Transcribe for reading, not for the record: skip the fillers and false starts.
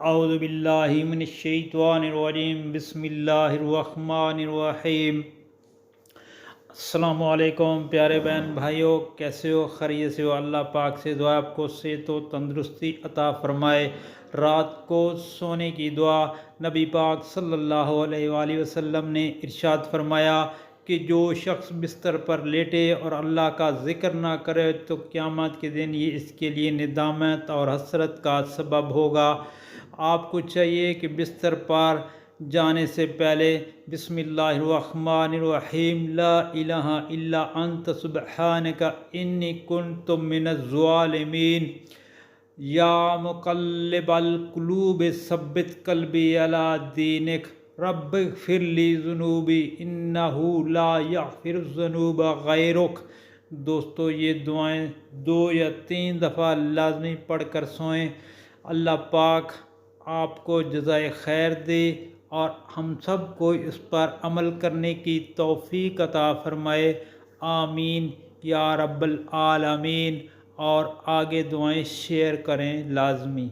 اعوذ باللہ من الشیطان الرجیم بسم اللہ الرحمن الرحیم۔ السلام علیکم پیارے بہن بھائیوں، کیسے ہو؟ خیریت سے ہو؟ اللہ پاک سے دعا آپ کو صحت و تندرستی عطا فرمائے۔ رات کو سونے کی دعا نبی پاک صلی اللہ علیہ وآلہ وسلم نے ارشاد فرمایا کہ جو شخص بستر پر لیٹے اور اللہ کا ذکر نہ کرے تو قیامت کے دن یہ اس کے لیے ندامت اور حسرت کا سبب ہوگا۔ آپ کو چاہیے کہ بستر پر جانے سے پہلے بسم اللہ الرحمن الرحیم لا الہ الا انت سبحانک انی کنت من الظالمین، یا مقلب القلوب ثبت قلبی علی دینک، رب اغفر لی ذنوبی انہ لا یغفر الذنوب غیرک۔ دوستو، یہ دعائیں 2 یا 3 دفعہ لازمی پڑھ کر سوئیں۔ اللہ پاک آپ کو جزائے خیر دے اور ہم سب کو اس پر عمل کرنے کی توفیق عطا فرمائے، آمین یا رب العالمین۔ اور آگے دعائیں شیئر کریں لازمی۔